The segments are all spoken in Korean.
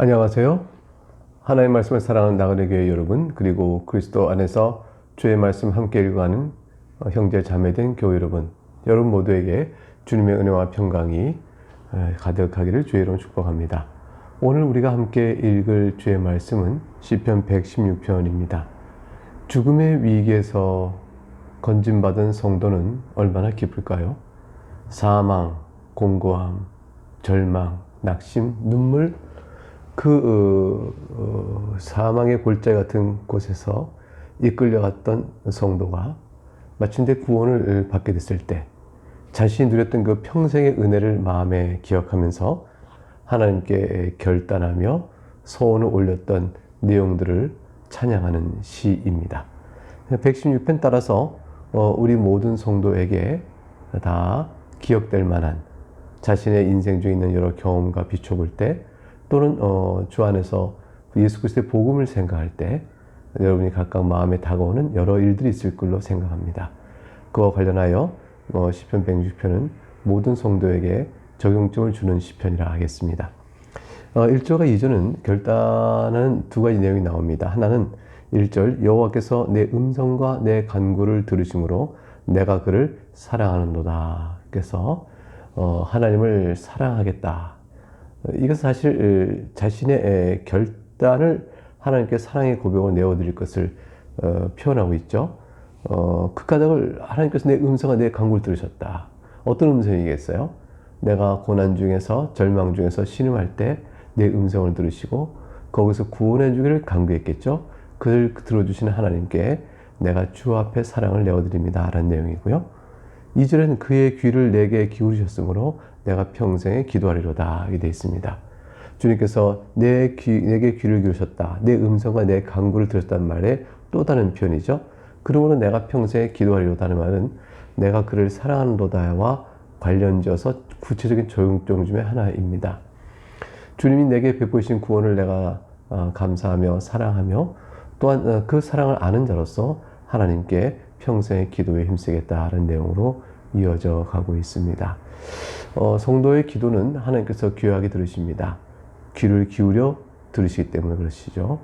안녕하세요. 하나님의 말씀을 사랑하는 나그네 교회 여러분, 그리고 그리스도 안에서 주의 말씀 함께 읽어가는 형제 자매된 교회 여러분 모두에게 주님의 은혜와 평강이 가득하기를 주의 이름으로 축복합니다. 오늘 우리가 함께 읽을 주의 말씀은 시편 116편입니다. 죽음의 위기에서 건진받은 성도는 얼마나 기쁠까요? 사망, 공고함, 절망, 낙심, 눈물, 사망의 골짜기 같은 곳에서 이끌려갔던 성도가 마침내 구원을 받게 됐을 때 자신이 누렸던 그 평생의 은혜를 마음에 기억하면서 하나님께 결단하며 소원을 올렸던 내용들을 찬양하는 시입니다. 116편 따라서 우리 모든 성도에게 다 기억될 만한 자신의 인생 중에 있는 여러 경험과 비춰볼 때, 또는 주 안에서 예수 그리스도의 복음을 생각할 때 여러분이 각각 마음에 다가오는 여러 일들이 있을 걸로 생각합니다. 그와 관련하여 시편 160편은 모든 성도에게 적용점을 주는 시편이라 하겠습니다. 1절과 2절은 결단하는 두 가지 내용이 나옵니다. 하나는 1절, 여호와께서 내 음성과 내 간구를 들으심으로 내가 그를 사랑하는도다. 그래서 하나님을 사랑하겠다. 이것은 사실 자신의 결단을 하나님께 사랑의 고백으로 내어드릴 것을 표현하고 있죠. 그 까닭을 하나님께서 내 음성과 내 간구를 들으셨다. 어떤 음성이겠어요? 내가 고난 중에서, 절망 중에서 신음할 때 내 음성을 들으시고 거기서 구원해 주기를 간구했겠죠. 그를 들어주시는 하나님께 내가 주 앞에 사랑을 내어드립니다 라는 내용이고요. 2절에는 그의 귀를 내게 기울이셨으므로 내가 평생에 기도하리로다 이렇게 되어 있습니다. 주님께서 내게 귀를 기울이셨다, 내 음성과 내 간구를 들으셨다는 말에 또 다른 표현이죠. 그러므로 내가 평생에 기도하리로다는 말은 내가 그를 사랑하는도다와 관련지어서 구체적인 적용점 중에 하나입니다. 주님이 내게 베푸신 구원을 내가 감사하며 사랑하며 또한 그 사랑을 아는 자로서 하나님께 평생의 기도에 힘쓰겠다는 내용으로 이어져 가고 있습니다. 성도의 기도는 하나님께서 귀하게 들으십니다. 귀를 기울여 들으시기 때문에 그러시죠.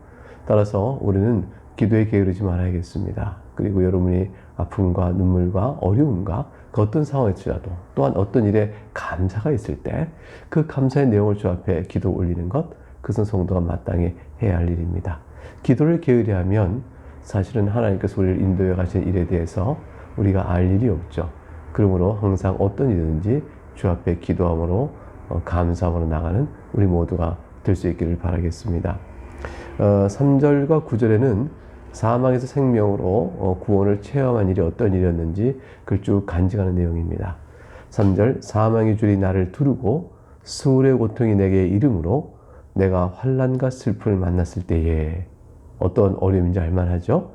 따라서 우리는 기도에 게으르지 말아야겠습니다. 그리고 여러분이 아픔과 눈물과 어려움과 그 어떤 상황일지라도 또한 어떤 일에 감사가 있을 때 그 감사의 내용을 주 앞에 기도 올리는 것, 그것은 성도가 마땅히 해야 할 일입니다. 기도를 게으리하면 사실은 하나님께서 우리를 인도해 가신 일에 대해서 우리가 알 일이 없죠. 그러므로 항상 어떤 일이든지 주 앞에 기도함으로 감사함으로 나가는 우리 모두가 될 수 있기를 바라겠습니다. 3절과 9절에는 사망에서 생명으로 구원을 체험한 일이 어떤 일이었는지 그걸 쭉 간증하는 내용입니다. 3절, 사망의 줄이 나를 두르고 수울의 고통이 내게 이름으로 내가 환난과 슬픔을 만났을 때에, 어떤 어려움인지 알만하죠?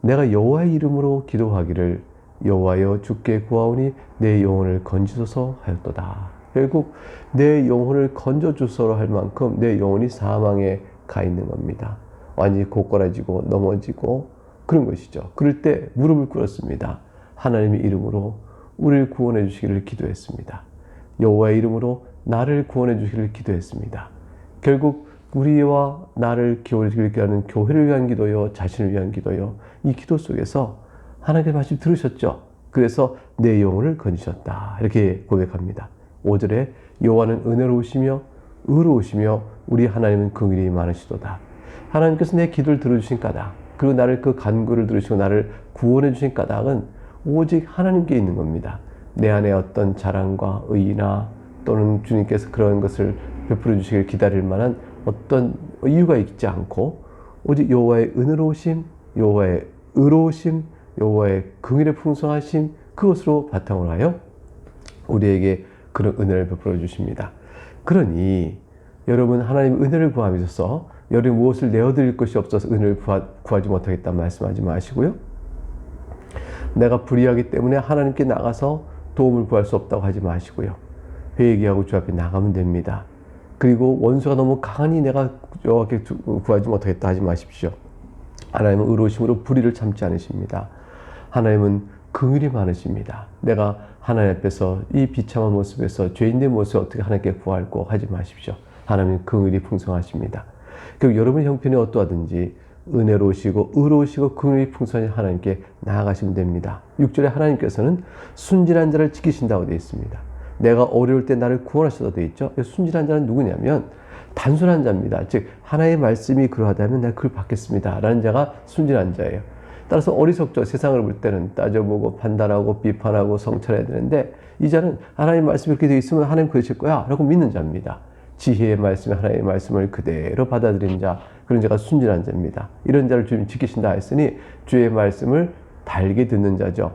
내가 여호와의 이름으로 기도하기를 여호와여 주께 구하오니 내 영혼을 건지소서 하였도다. 결국 내 영혼을 건져주소서 할 만큼 내 영혼이 사망에 가 있는 겁니다. 완전히 고꾸라지고 넘어지고 그런 것이죠. 그럴 때 무릎을 꿇었습니다. 하나님의 이름으로 우리를 구원해 주시기를 기도했습니다. 여호와의 이름으로 나를 구원해 주시기를 기도했습니다. 결국 우리와 나를 기울이기를 기도하는 교회를 위한 기도요, 자신을 위한 기도요, 이 기도 속에서 하나님의 말씀 들으셨죠? 그래서 내 영혼을 건지셨다 이렇게 고백합니다. 5절에 여호와는 은혜로우시며 의로우시며 우리 하나님은 긍휼이 많으시도다. 하나님께서 내 기도를 들어주신 까닭, 그리고 나를 그 간구를 들으시고 나를 구원해 주신 까닭은 오직 하나님께 있는 겁니다. 내 안에 어떤 자랑과 의의나 또는 주님께서 그런 것을 베풀어 주시길 기다릴 만한 어떤 이유가 있지 않고 오직 여호와의 은혜로우심, 여호와의 의로우심, 여호와의 긍휼의 풍성하심, 그것으로 바탕으로 하여 우리에게 그런 은혜를 베풀어 주십니다. 그러니 여러분, 하나님의 은혜를 구함에 있어서 여러분이 무엇을 내어드릴 것이 없어서 은혜를 구하지 못하겠다는 말씀하지 마시고요. 내가 불의하기 때문에 하나님께 나가서 도움을 구할 수 없다고 하지 마시고요. 회개하고 주 앞에 나가면 됩니다. 그리고 원수가 너무 강하니 내가 여호와께 구하지 못하겠다 하지 마십시오. 하나님은 의로우심으로 불의를 참지 않으십니다. 하나님은 긍휼이 많으십니다. 내가 하나님 앞에서 이 비참한 모습에서 죄인된 모습을 어떻게 하나님께 구할고 하지 마십시오. 하나님은 긍휼이 풍성하십니다. 그리고 여러분 형편이 어떠하든지 은혜로우시고 의로우시고 긍휼이 풍성하신 하나님께 나아가시면 됩니다. 6절에 하나님께서는 순진한 자를 지키신다고 되어 있습니다. 내가 어려울 때 나를 구원하시다고 되어 있죠. 순진한 자는 누구냐면 단순한 자입니다. 즉 하나님의 말씀이 그러하다면 내가 그걸 받겠습니다 라는 자가 순진한 자예요. 따라서 어리석죠. 세상을 볼 때는 따져보고 판단하고 비판하고 성찰해야 되는데 이 자는 하나님의 말씀이 그렇게 되어 있으면 하나님 그러실 거야 라고 믿는 자입니다. 지혜의 말씀에 하나님의 말씀을 그대로 받아들인 자, 그런 자가 순진한 자입니다. 이런 자를 주님 지키신다 했으니 주의 말씀을 달게 듣는 자죠.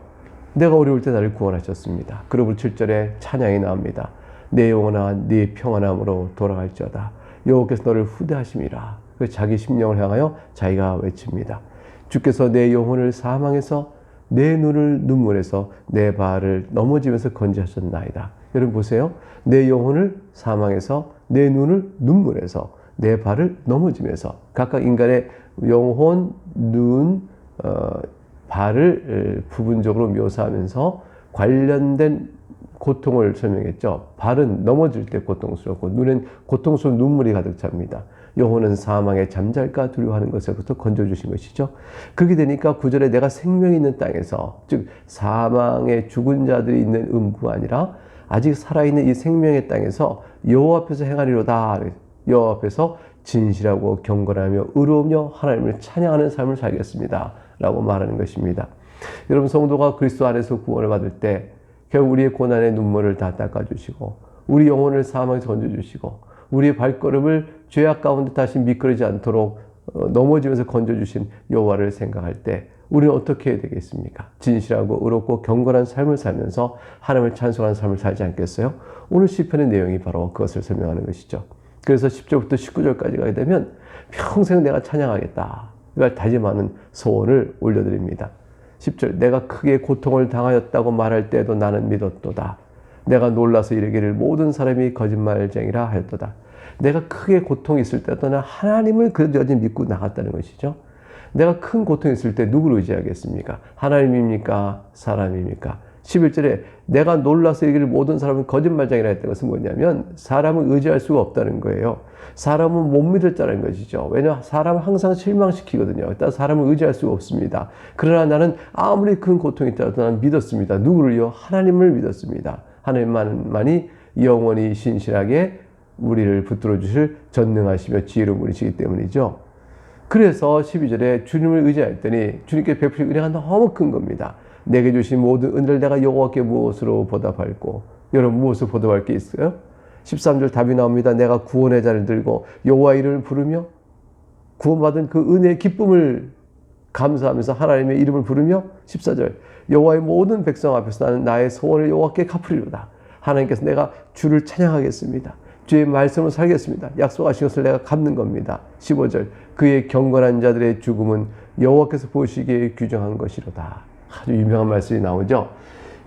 내가 어려울 때 나를 구원하셨습니다. 그러고 7절에 찬양이 나옵니다. 내 영혼아 네 평안함으로 돌아갈지어다. 여호와께서 너를 후대하심이라. 그 자기 심령을 향하여 자기가 외칩니다. 주께서 내 영혼을 사망에서 내 눈을 눈물에서 내 발을 넘어지면서 건지하셨나이다. 여러분 보세요. 내 영혼을 사망에서 내 눈을 눈물에서 내 발을 넘어지면서 각각 인간의 영혼, 눈, 발을 부분적으로 묘사하면서 관련된 고통을 설명했죠. 발은 넘어질 때 고통스럽고 눈엔 고통스러운 눈물이 가득 찹니다. 영혼은 사망에 잠잘까 두려워하는 것에부터 건져주신 것이죠. 그렇게 되니까 9절에 내가 생명이 있는 땅에서, 즉 사망에 죽은 자들이 있는 음부가 아니라 아직 살아있는 이 생명의 땅에서 여호와 앞에서 행하리로다. 여호와 앞에서 진실하고 경건하며 의로우며 하나님을 찬양하는 삶을 살겠습니다 라고 말하는 것입니다. 여러분 성도가 그리스도 안에서 구원을 받을 때 결국 우리의 고난의 눈물을 다 닦아주시고 우리 영혼을 사망에서 건져주시고 우리의 발걸음을 죄악 가운데 다시 미끄러지지 않도록 넘어지면서 건져주신 여호와를 생각할 때 우리는 어떻게 해야 되겠습니까? 진실하고 의롭고 경건한 삶을 살면서 하나님을 찬송하는 삶을 살지 않겠어요? 오늘 시편의 내용이 바로 그것을 설명하는 것이죠. 그래서 10절부터 19절까지 가게 되면 평생 내가 찬양하겠다. 이걸 다짐하는 소원을 올려드립니다. 10절 내가 크게 고통을 당하였다고 말할 때도 나는 믿었도다. 내가 놀라서 이르기를 모든 사람이 거짓말쟁이라 하였도다. 내가 크게 고통이 있을 때도 나 하나님을 그저지 믿고 나갔다는 것이죠. 내가 큰 고통이 있을 때 누구를 의지하겠습니까? 하나님입니까? 사람입니까? 11절에 내가 놀라서 이르기를 모든 사람은 거짓말쟁이라 했던 것은 뭐냐면 사람을 의지할 수가 없다는 거예요. 사람은 못 믿을 자라는 것이죠. 왜냐하면 사람은 항상 실망시키거든요. 따라서 사람을 의지할 수가 없습니다. 그러나 나는 아무리 큰 고통이 있더라도 나는 믿었습니다. 누구를요? 하나님을 믿었습니다. 하나님만이 영원히 신실하게 우리를 붙들어 주실 전능하시며 지혜로운 분이시기 때문이죠. 그래서 12절에 주님을 의지했더니 주님께 베푸신 은혜가 너무 큰 겁니다. 내게 주신 모든 은혜를 내가 여호와께 무엇으로 보답할꼬? 여러분 무엇으로 보답할 게 있어요? 13절 답이 나옵니다. 내가 구원의 자를 들고 여호와 이름을 부르며 구원받은 그 은혜의 기쁨을 감사하면서 하나님의 이름을 부르며 14절 여호와의 모든 백성 앞에서 나는 나의 소원을 여호와께 갚으리로다. 하나님께서 내가 주를 찬양하겠습니다. 주의 말씀을 살겠습니다. 약속하신 것을 내가 갚는 겁니다. 15절 그의 경건한 자들의 죽음은 여호와께서 보시기에 규정한 것이로다. 아주 유명한 말씀이 나오죠.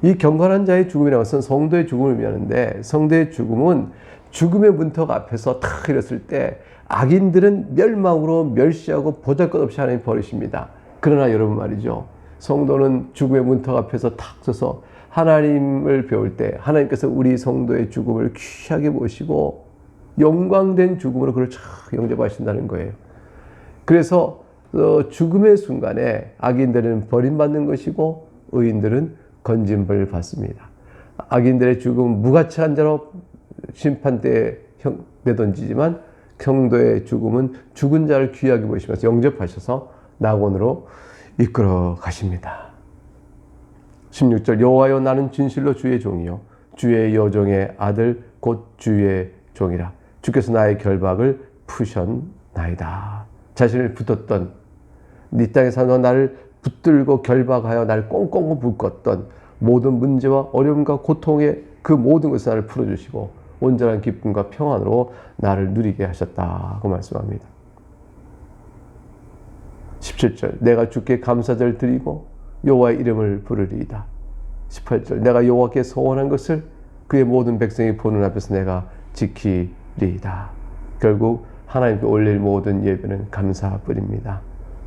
이 경건한 자의 죽음이라는 것은 성도의 죽음을 의미하는데 성도의 죽음은 죽음의 문턱 앞에서 탁 이랬을 때 악인들은 멸망으로 멸시하고 보잘것없이 하나님 버리십니다. 그러나 여러분 말이죠. 성도는 죽음의 문턱 앞에서 탁 서서 하나님을 배울 때 하나님께서 우리 성도의 죽음을 귀하게 보시고 영광된 죽음으로 그를 쫙 영접하신다는 거예요. 그래서 죽음의 순간에 악인들은 버림받는 것이고 의인들은 건진벌을 받습니다. 악인들의 죽음은 무가치한 자로 심판대에 내던지지만 성도의 죽음은 죽은 자를 귀하게 보시면서 영접하셔서 낙원으로 이끌어 가십니다. 16절 여호와여 나는 진실로 주의 종이요 주의 여종의 아들 곧 주의 종이라. 주께서 나의 결박을 푸셨나이다. 자신을 붙었던 네 땅에 사는 나를 붙들고 결박하여 나를 꽁꽁 묶었던 모든 문제와 어려움과 고통의 그 모든 것을 나를 풀어주시고 온전한 기쁨과 평안으로 나를 누리게 하셨다고 말씀합니다. 17절 내가 주께 감사절 드리고 여호와의 이름을 부르리이다. 18절 내가 여호와께 소원한 것을 그의 모든 백성이 보는 앞에서 내가 지키리이다. 결국 하나님께 올릴 모든 예배는 감사뿐입니다.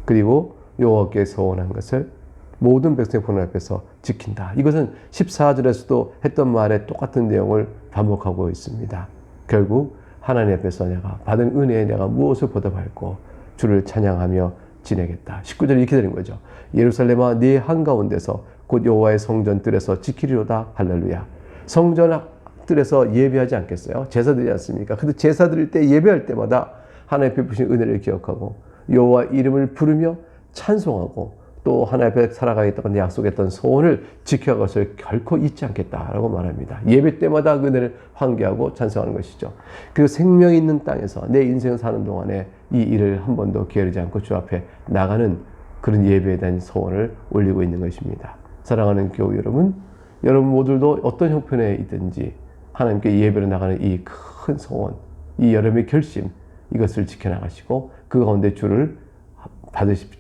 그리고 여호와께 소원한 것을 모든 백성이 보는 앞에서 지킨다. 이것은 14절에서도 했던 말에 똑같은 내용을 반복하고 있습니다. 결국 하나님 앞에서 내가 받은 은혜에 내가 무엇을 보답할고 주를 찬양하며 지내겠다. 19절에 이렇게 되는 거죠. 예루살렘아 네 한가운데서 곧 여호와의 성전 뜰에서 지키리로다. 할렐루야. 성전 뜰에서 예배하지 않겠어요? 제사 드리지 않습니까? 근데 제사 드릴 때 예배할 때마다 하나님 베푸신 은혜를 기억하고 여호와 이름을 부르며 찬송하고 또 하나님 앞에 살아가겠다고 약속했던 소원을 지켜갈 것을 결코 잊지 않겠다라고 말합니다. 예배 때마다 그 은혜를 환기하고 찬송하는 것이죠. 그리고 생명이 있는 땅에서 내 인생을 사는 동안에 이 일을 한 번도 게으르지 않고 주 앞에 나가는 그런 예배에 대한 소원을 올리고 있는 것입니다. 사랑하는 교우 여러분, 여러분 모두도 어떤 형편에 있든지 하나님께 예배로 나가는 이 큰 소원, 이 여러분의 결심, 이것을 지켜나가시고 그 가운데 주를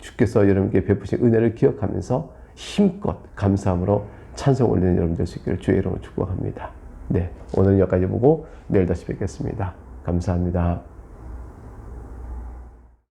주께서 여러분께 베푸신 은혜를 기억하면서 힘껏 감사함으로 찬송 올리는 여러분 될 수 있기를 주의 이름으로 축복합니다. 네, 오늘은 여기까지 보고 내일 다시 뵙겠습니다. 감사합니다.